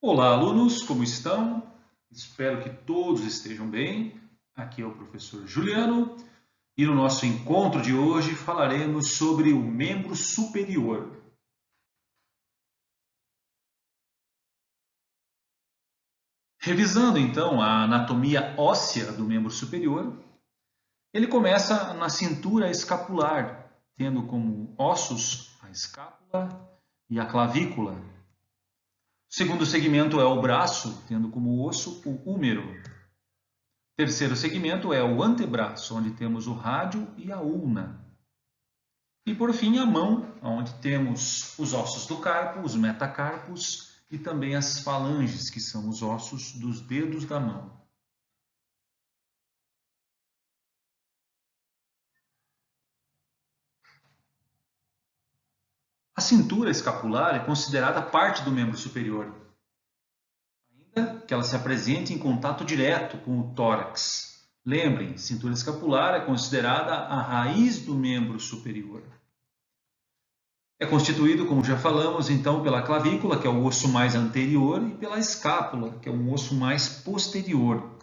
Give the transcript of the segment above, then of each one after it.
Olá, alunos, como estão? Espero que todos estejam bem. Aqui é o professor Juliano e no nosso encontro de hoje falaremos sobre o membro superior. Revisando então a anatomia óssea do membro superior, ele começa na cintura escapular, tendo como ossos a escápula e a clavícula. O segundo segmento é o braço, tendo como osso o húmero. Terceiro segmento é o antebraço, onde temos o rádio e a ulna. E por fim a mão, onde temos os ossos do carpo, os metacarpos e também as falanges, que são os ossos dos dedos da mão. A cintura escapular é considerada parte do membro superior, ainda que ela se apresente em contato direto com o tórax. Lembrem, cintura escapular é considerada a raiz do membro superior. É constituído, como já falamos, então, pela clavícula, que é o osso mais anterior, e pela escápula, que é um osso mais posterior.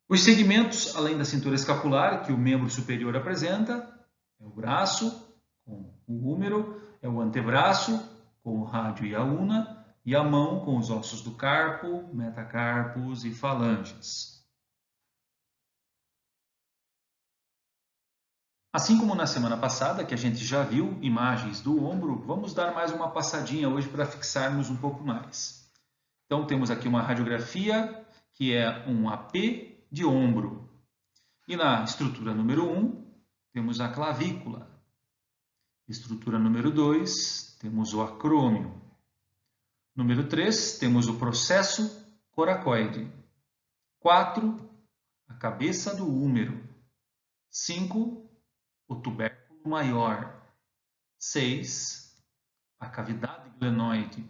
Os segmentos, além da cintura escapular, que o membro superior apresenta, é o braço, com o húmero, é o antebraço, com o rádio e a ulna, e a mão, com os ossos do carpo, metacarpos e falanges. Assim como na semana passada, que a gente já viu imagens do ombro, vamos dar mais uma passadinha hoje para fixarmos um pouco mais. Então, temos aqui uma radiografia, que é um AP de ombro. E na estrutura número 1, temos a clavícula. Estrutura número 2, temos o acrômio. Número 3, temos o processo coracoide. 4, a cabeça do húmero. 5, o tubérculo maior. 6, a cavidade glenoide.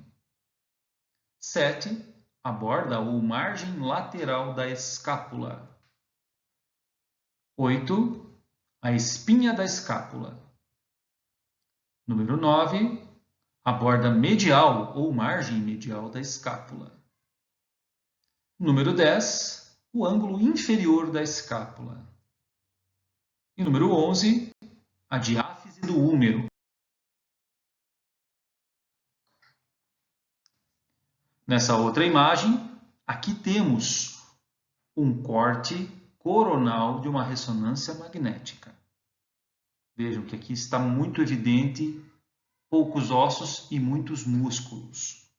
7, a borda ou margem lateral da escápula. 8, a espinha da escápula. Número 9, a borda medial ou margem medial da escápula. Número 10, o ângulo inferior da escápula. E número 11, a diáfise do húmero. Nessa outra imagem, aqui temos um corte coronal de uma ressonância magnética. Vejam que aqui está muito evidente poucos ossos e muitos músculos.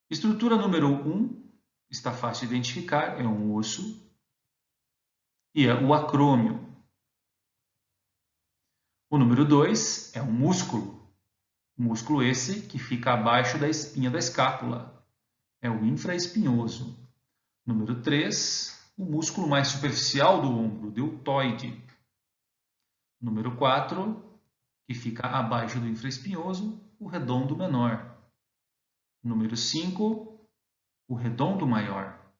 Estrutura número 1 está fácil de identificar, é um osso e é o acrômio. O número 2 é um músculo. Músculo esse que fica abaixo da espinha da escápula. É o infraespinhoso. Número 3, o músculo mais superficial do ombro, o deltoide. Número 4, que fica abaixo do infraespinhoso, o redondo menor. Número 5, o redondo maior.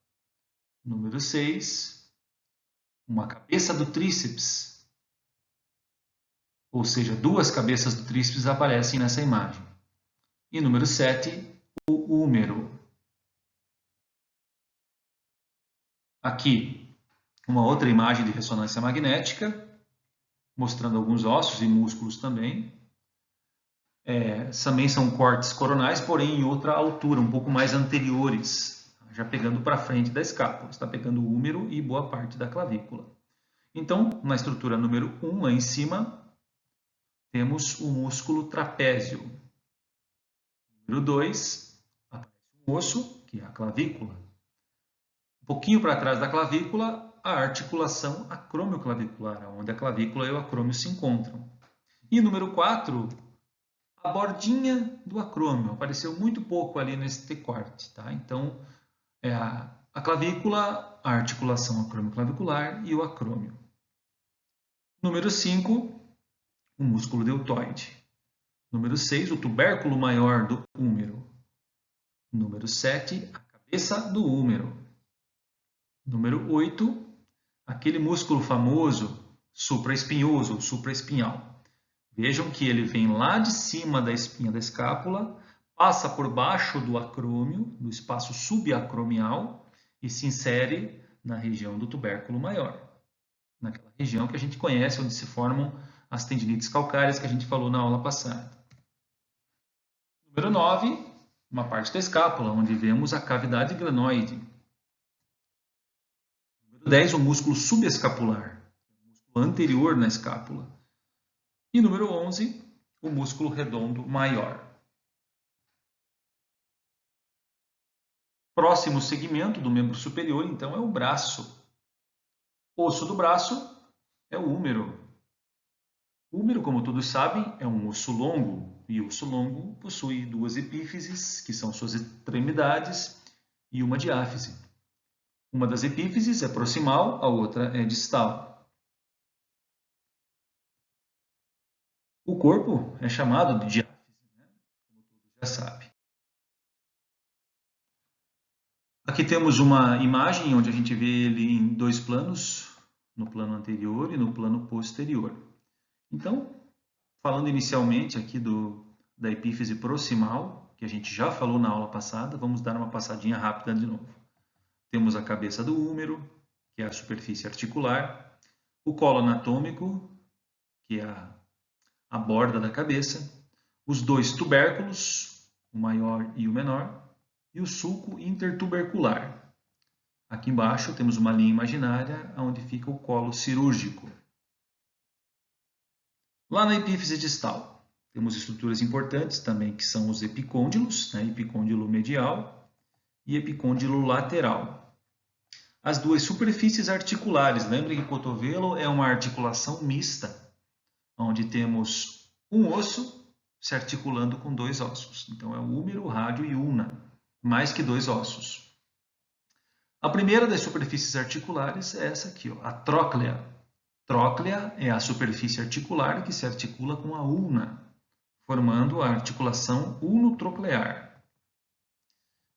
Número 6, uma cabeça do tríceps. Ou seja, duas cabeças do tríceps aparecem nessa imagem. E número 7, o húmero. Aqui, uma outra imagem de ressonância magnética, mostrando alguns ossos e músculos também. Também são cortes coronais, porém em outra altura, um pouco mais anteriores, já pegando para frente da escápula. Está pegando o húmero e boa parte da clavícula. Então, na estrutura número 1, lá em cima, temos o músculo trapézio. Número 2, aparece um osso, que é a clavícula. Um pouquinho para trás da clavícula, a articulação acromioclavicular, onde a clavícula e o acrômio se encontram. E número 4, a bordinha do acrômio. Apareceu muito pouco ali nesse corte. Tá? Então, é a clavícula, a articulação acromioclavicular e o acrômio. Número 5, o músculo deltoide. Número 6, o tubérculo maior do húmero. Número 7, a cabeça do húmero. Número 8, aquele músculo famoso supraespinhoso ou supraespinhal. Vejam que ele vem lá de cima da espinha da escápula, passa por baixo do acrômio, do espaço subacromial, e se insere na região do tubérculo maior, naquela região que a gente conhece, onde se formam as tendinites calcárias que a gente falou na aula passada. Número 9, uma parte da escápula, onde vemos a cavidade glenoide. Número 10, o músculo subescapular, o músculo anterior na escápula. E número 11, o músculo redondo maior. Próximo segmento do membro superior, então, é o braço. Osso do braço é o húmero. O húmero, como todos sabem, é um osso longo, e o osso longo possui duas epífises, que são suas extremidades, e uma diáfise. Uma das epífises é proximal, a outra é distal. O corpo é chamado de diáfise, né? Como todos já sabem. Aqui temos uma imagem onde a gente vê ele em dois planos, no plano anterior e no plano posterior. Então, falando inicialmente aqui da epífise proximal, que a gente já falou na aula passada, vamos dar uma passadinha rápida de novo. Temos a cabeça do húmero, que é a superfície articular, o colo anatômico, que é a borda da cabeça, os dois tubérculos, o maior e o menor, e o sulco intertubercular. Aqui embaixo temos uma linha imaginária onde fica o colo cirúrgico. Lá na epífise distal, temos estruturas importantes também, que são os epicôndilos, né? Epicôndilo medial e epicôndilo lateral. As duas superfícies articulares, lembrem que o cotovelo é uma articulação mista, onde temos um osso se articulando com dois ossos. Então, é o húmero, rádio e ulna, mais que dois ossos. A primeira das superfícies articulares é essa aqui, ó, a tróclea. Tróclea é a superfície articular que se articula com a ulna, formando a articulação ulnotroclear.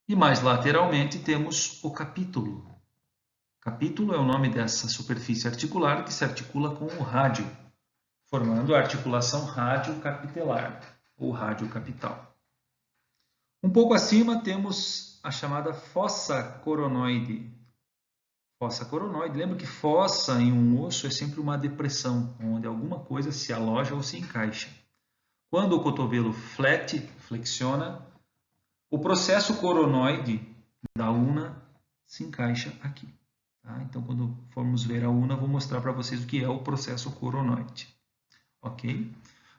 E mais lateralmente temos o capítulo. Capítulo é o nome dessa superfície articular que se articula com o rádio, formando a articulação radiocapitelar ou radiocapital. Um pouco acima temos a chamada fossa coronoide. Fossa coronoide, lembra que fossa em um osso é sempre uma depressão, onde alguma coisa se aloja ou se encaixa. Quando o cotovelo flexiona, o processo coronoide da ulna se encaixa aqui. Tá? Então, quando formos ver a ulna, vou mostrar para vocês o que é o processo coronoide. Ok?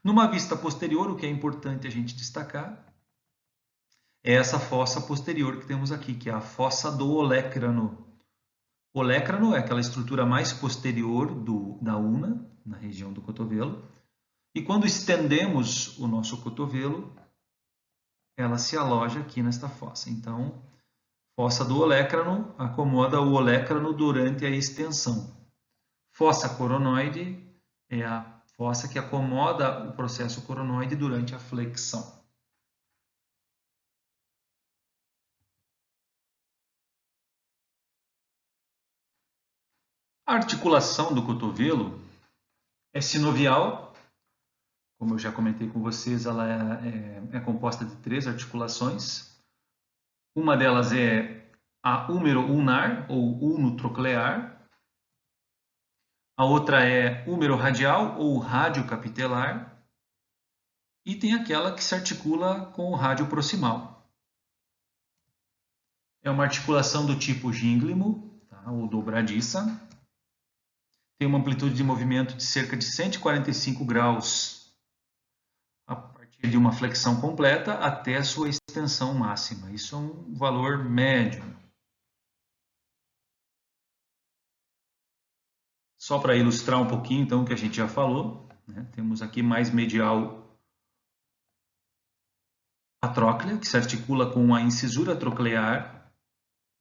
Numa vista posterior, o que é importante a gente destacar é essa fossa posterior que temos aqui, que é a fossa do olecrano. O olecrano é aquela estrutura mais posterior da ulna, na região do cotovelo. E quando estendemos o nosso cotovelo, ela se aloja aqui nesta fossa. Então, fossa do olecrano acomoda o olecrano durante a extensão. Fossa coronoide é a fossa que acomoda o processo coronoide durante a flexão. A articulação do cotovelo é sinovial. Como eu já comentei com vocês, ela é composta de 3 articulações. Uma delas é a húmero-ulnar, ou ulnotroclear. A outra é húmero-radial, ou radiocapitelar. E tem aquela que se articula com o rádio proximal. É uma articulação do tipo gínglimo, tá? Ou dobradiça. Tem uma amplitude de movimento de cerca de 145 graus a partir de uma flexão completa até a sua extensão máxima. Isso é um valor médio. Só para ilustrar um pouquinho, então, o que a gente já falou, né? Temos aqui mais medial a tróclea, que se articula com a incisura troclear,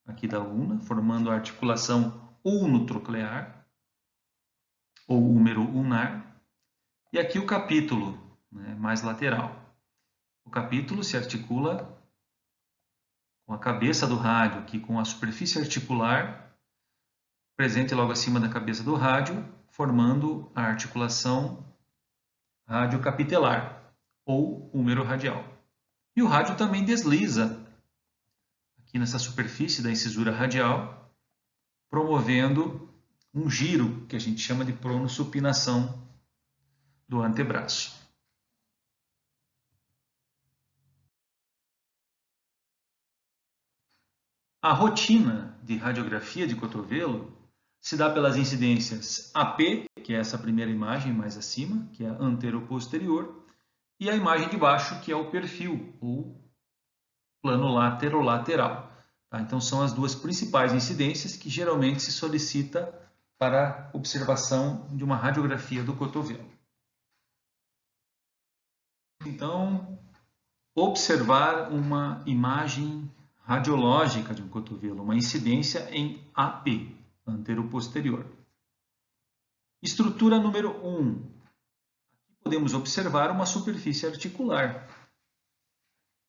aqui da ulna, formando a articulação ulnotroclear, ou húmero ulnar, e aqui o capítulo, né, mais lateral. O capítulo se articula com a cabeça do rádio, aqui com a superfície articular presente logo acima da cabeça do rádio, formando a articulação radiocapitelar, ou húmero radial. E o rádio também desliza aqui nessa superfície da incisura radial, promovendo um giro que a gente chama de pronossupinação do antebraço. A rotina de radiografia de cotovelo se dá pelas incidências AP, que é essa primeira imagem mais acima, que é a anteroposterior, e a imagem de baixo, que é o perfil, ou plano laterolateral. Tá? Então, são as duas principais incidências que geralmente se solicita para observação de uma radiografia do cotovelo. Então, observar uma imagem radiológica de um cotovelo, uma incidência em AP, anteroposterior. Estrutura número 1. Aqui podemos observar uma superfície articular.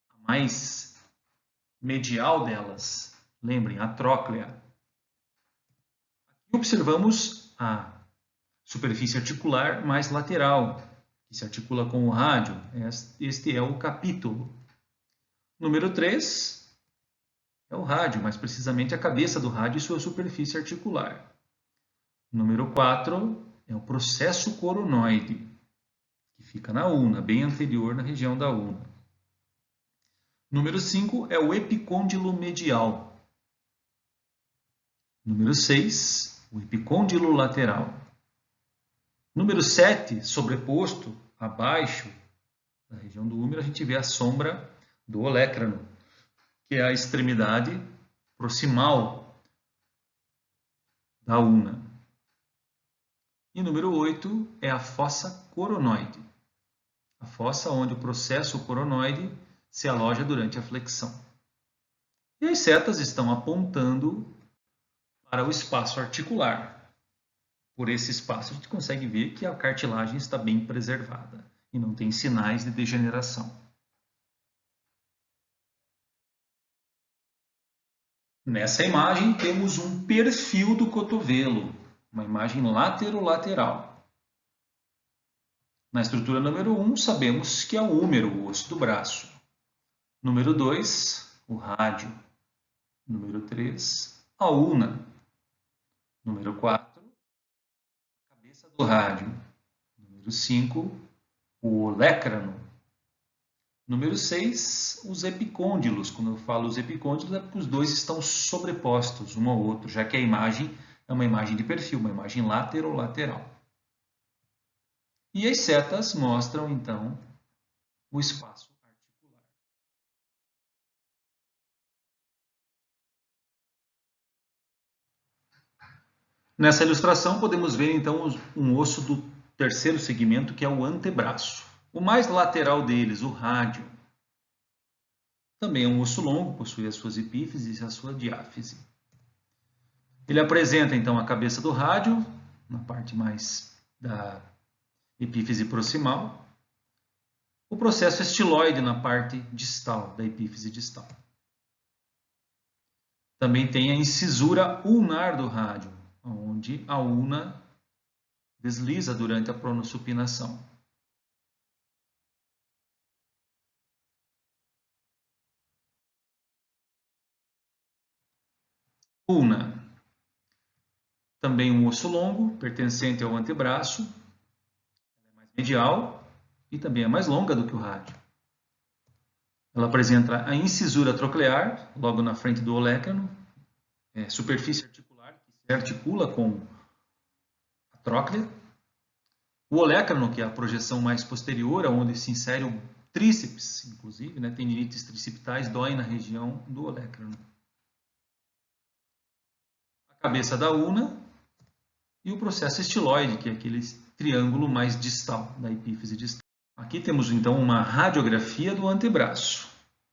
A mais medial delas, lembrem, a tróclea. Aqui observamos a superfície articular mais lateral, que se articula com o rádio. Este é o capítulo. Número 3 é o rádio, mais precisamente a cabeça do rádio e sua superfície articular. Número 4 é o processo coronoide, que fica na ulna, bem anterior na região da ulna. Número 5 é o epicôndilo medial. Número 6, o epicôndilo lateral. Número 7, sobreposto, abaixo da região do úmero, a gente vê a sombra do olécrano, que é a extremidade proximal da ulna. E número 8 é a fossa coronoide, a fossa onde o processo coronoide se aloja durante a flexão. E as setas estão apontando para o espaço articular. Por esse espaço a gente consegue ver que a cartilagem está bem preservada e não tem sinais de degeneração. Nessa imagem temos um perfil do cotovelo, uma imagem laterolateral. Na estrutura número 1, sabemos que é o húmero, o osso do braço. Número 2, o rádio. Número 3, a ulna. Número 4, a cabeça do rádio. Número 5, o olécrano. Número 6, os epicôndilos. Quando eu falo os epicôndilos, é porque os dois estão sobrepostos um ao outro, já que a imagem é uma imagem de perfil, uma imagem laterolateral. E as setas mostram, então, o espaço articular. Nessa ilustração, podemos ver, então, um osso do terceiro segmento, que é o antebraço. O mais lateral deles, o rádio, também é um osso longo, possui as suas epífises e a sua diáfise. Ele apresenta, então, a cabeça do rádio, na parte mais da epífise proximal, o processo estiloide na parte distal, da epífise distal. Também tem a incisura ulnar do rádio, onde a ulna desliza durante a pronossupinação. Ulna. Também um osso longo, pertencente ao antebraço, é mais medial e também é mais longa do que o rádio. Ela apresenta a incisura troclear, logo na frente do olécrano, superfície articular, que se articula com a tróclea. O olécrano, que é a projeção mais posterior, onde se insere o tríceps, inclusive, tendinites tricipitais dói na região do olécrano. A cabeça da ulna e o processo estiloide, que é aquele triângulo mais distal, da epífise distal. Aqui temos então uma radiografia do antebraço.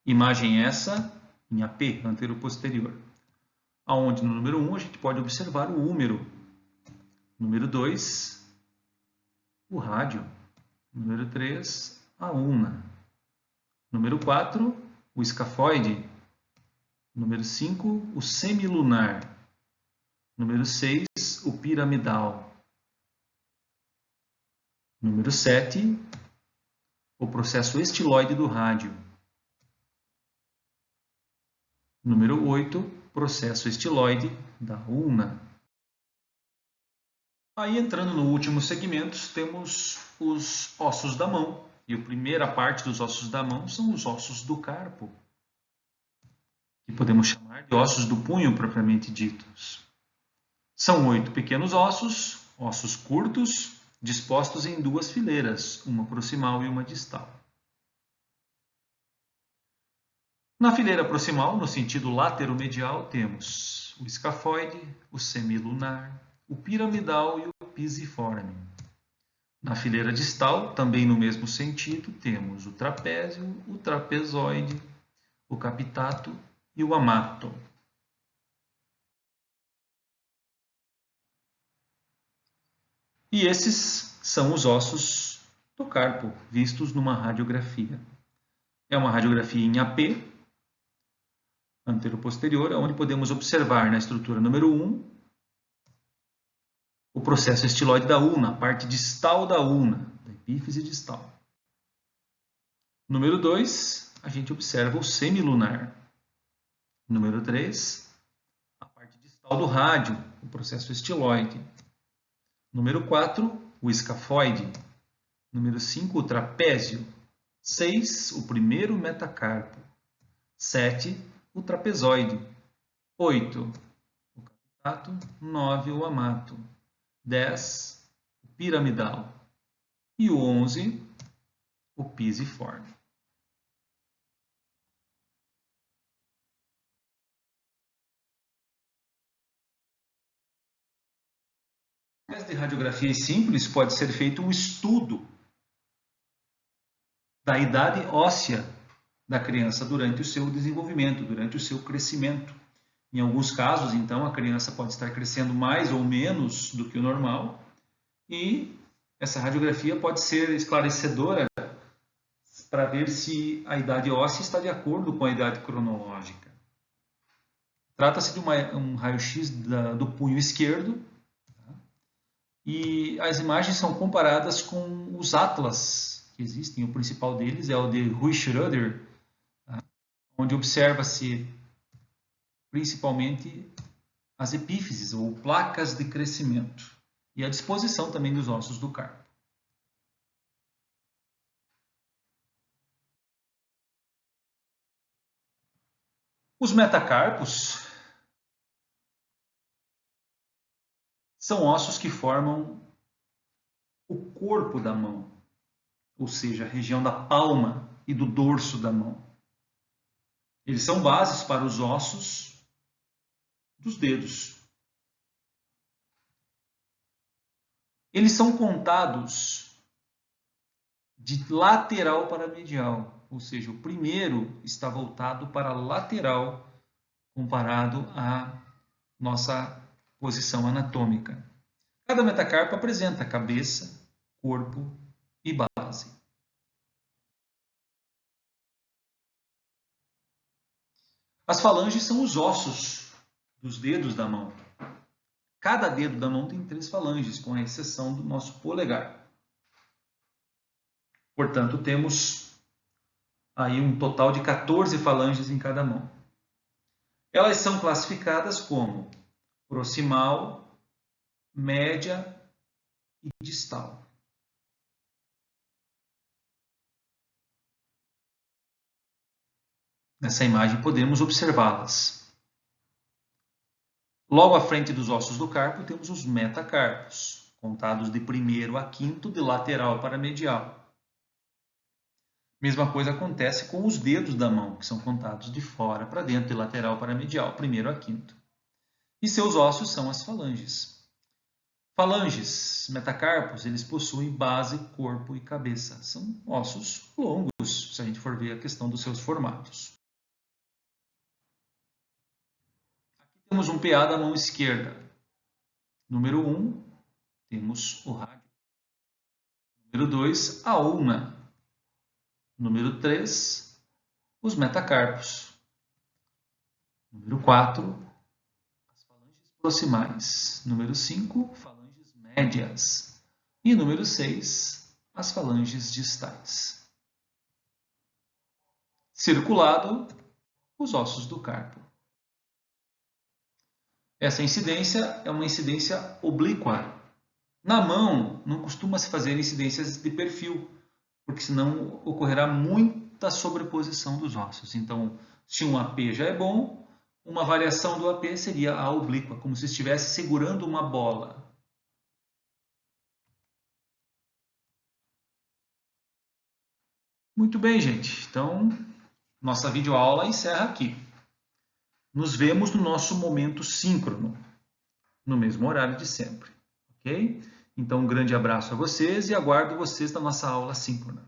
Imagem essa em AP, anteroposterior. Onde no número 1 a gente pode observar o húmero. Número 2, o rádio. Número 3, a ulna. Número 4, o escafoide. Número 5, o semilunar. Número 6, o piramidal. Número 7, o processo estiloide do rádio. Número 8, processo estiloide da ulna. Aí, entrando no último segmento, temos os ossos da mão. E a primeira parte dos ossos da mão são os ossos do carpo, que podemos chamar de ossos do punho propriamente ditos. São 8 pequenos ossos, ossos curtos, dispostos em 2 fileiras, uma proximal e uma distal. Na fileira proximal, no sentido lateromedial, temos o escafoide, o semilunar, o piramidal e o pisiforme. Na fileira distal, também no mesmo sentido, temos o trapézio, o trapezoide, o capitato e o amato. E esses são os ossos do carpo, vistos numa radiografia. É uma radiografia em AP, antero-posterior, onde podemos observar na estrutura número 1, o processo estiloide da ulna, a parte distal da ulna, da epífise distal. Número 2, a gente observa o semilunar. Número 3, a parte distal do rádio, o processo estiloide. Número 4, o escafoide. Número 5, o trapézio. 6, o primeiro metacarpo. 7, o trapezoide. 8, o capitato. 9, o amato. 10, o piramidal. E o 11, o pisiforme. Através de radiografias simples, pode ser feito um estudo da idade óssea da criança durante o seu desenvolvimento, durante o seu crescimento. Em alguns casos, então, a criança pode estar crescendo mais ou menos do que o normal e essa radiografia pode ser esclarecedora para ver se a idade óssea está de acordo com a idade cronológica. Trata-se de um raio-x do punho esquerdo, tá? E as imagens são comparadas com os atlas que existem. O principal deles é o de Rui Schroeder, tá? Onde observa-se principalmente as epífises ou placas de crescimento e a disposição também dos ossos do carpo. Os metacarpos são ossos que formam o corpo da mão, ou seja, a região da palma e do dorso da mão. Eles são bases para os ossos dos dedos. Eles são contados de lateral para medial, ou seja, o primeiro está voltado para a lateral comparado à nossa posição anatômica. Cada metacarpo apresenta cabeça, corpo e base. As falanges são os ossos dos dedos da mão. Cada dedo da mão tem 3 falanges, com a exceção do nosso polegar. Portanto, temos aí um total de 14 falanges em cada mão. Elas são classificadas como proximal, média e distal. Nessa imagem podemos observá-las. Logo à frente dos ossos do carpo temos os metacarpos, contados de primeiro a quinto de lateral para medial. Mesma coisa acontece com os dedos da mão, que são contados de fora para dentro, de lateral para medial, primeiro a quinto. E seus ossos são as falanges. Falanges, metacarpos, eles possuem base, corpo e cabeça. São ossos longos, se a gente for ver a questão dos seus formatos. Aqui temos um PA da mão esquerda. Número 1, temos o rádio. Número 2, a ulna. Número 3, os metacarpos. Número 4, as falanges proximais. Número 5, falanges médias. E número 6, as falanges distais. Circulado, os ossos do carpo. Essa incidência é uma incidência oblíqua. Na mão, não costuma se fazer incidências de perfil, porque senão ocorrerá muita sobreposição dos ossos. Então, se um AP já é bom, uma variação do AP seria a oblíqua, como se estivesse segurando uma bola. Muito bem, gente. Então, nossa videoaula encerra aqui. Nos vemos no nosso momento síncrono, no mesmo horário de sempre, ok? Então, um grande abraço a vocês e aguardo vocês na nossa aula síncrona.